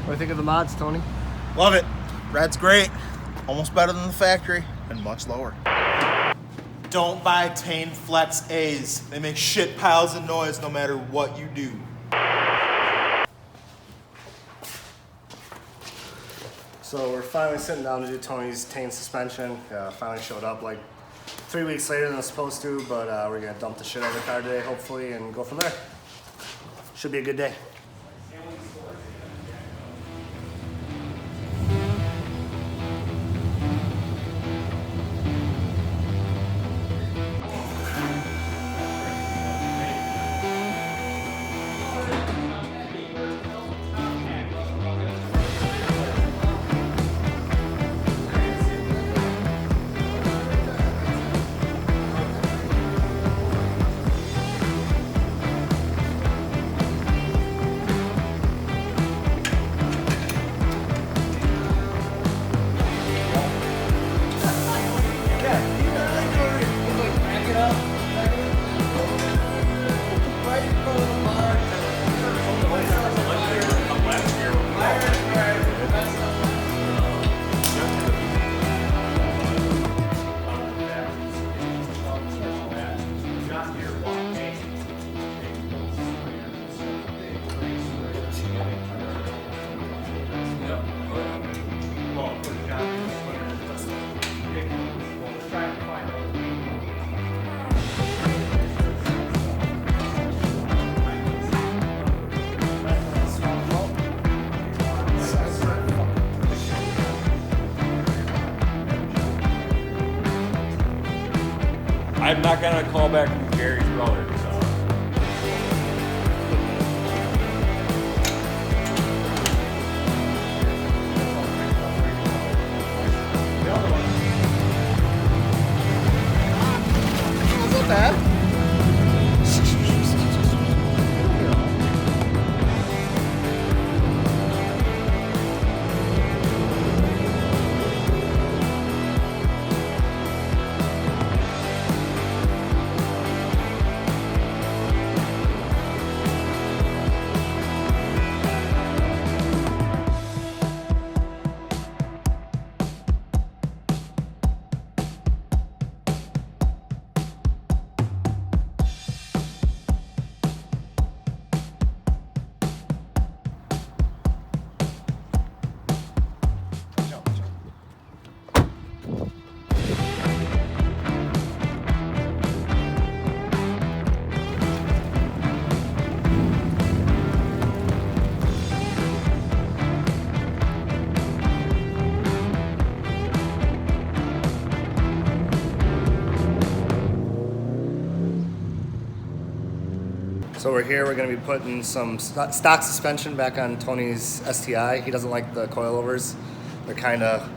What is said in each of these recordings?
do you think of the mods, Tony? Love it. Red's great. Almost better than the factory and much lower. Don't buy Tein Flex A's. They make shit piles of noise no matter what you do. So we're finally sitting down to do Tony's Tein suspension. Finally showed up like 3 weeks later than it's supposed to, but we're gonna dump the shit out of the car today, hopefully, and go from there. Should be a good day. I'm not gonna call back from Gary's brother, so. Not bad. So we're here, we're gonna be putting some stock suspension back on Tony's STI. He doesn't like the coilovers. They're kind of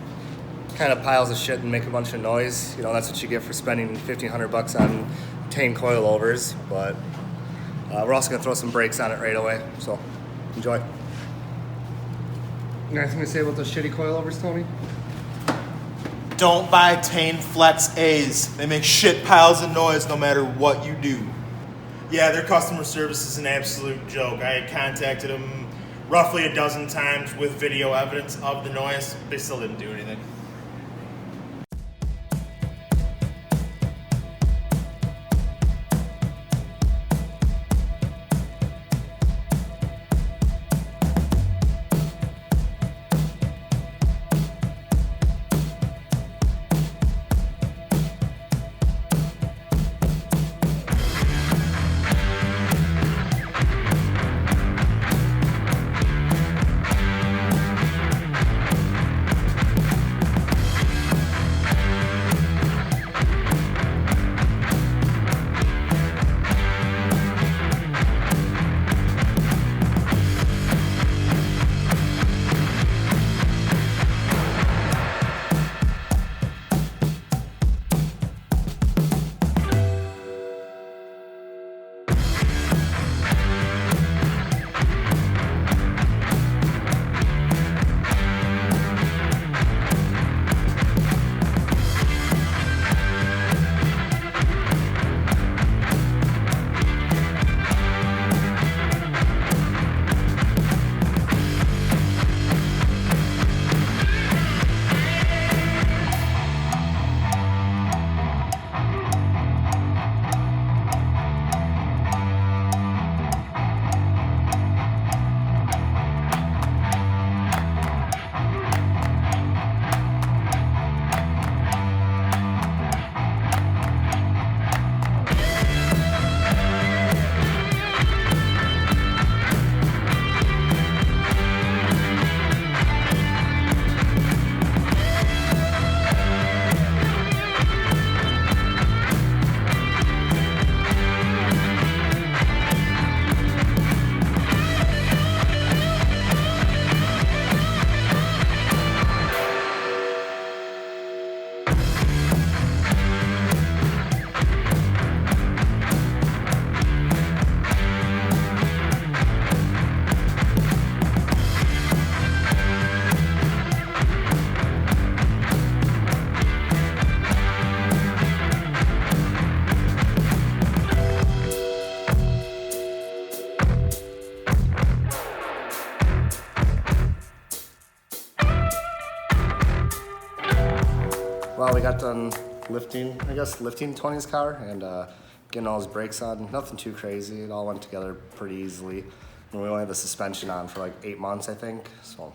piles of shit and make a bunch of noise. You know, that's what you get for spending $1,500 on Tein coilovers. But we're also gonna throw some brakes on it right away, so enjoy. You got anything to say about those shitty coilovers, Tony? Don't buy Tein Flex A's. They make shit piles of noise no matter what you do. Yeah, their customer service is an absolute joke. I had contacted them roughly a dozen times with video evidence of the noise. They still didn't do anything. we got done lifting Tony's car and getting all his brakes on. Nothing too crazy. It all went together pretty easily. And we only had the suspension on for like 8 months, I think. So.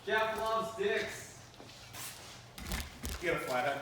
Jeff loves dicks. You got a flathead?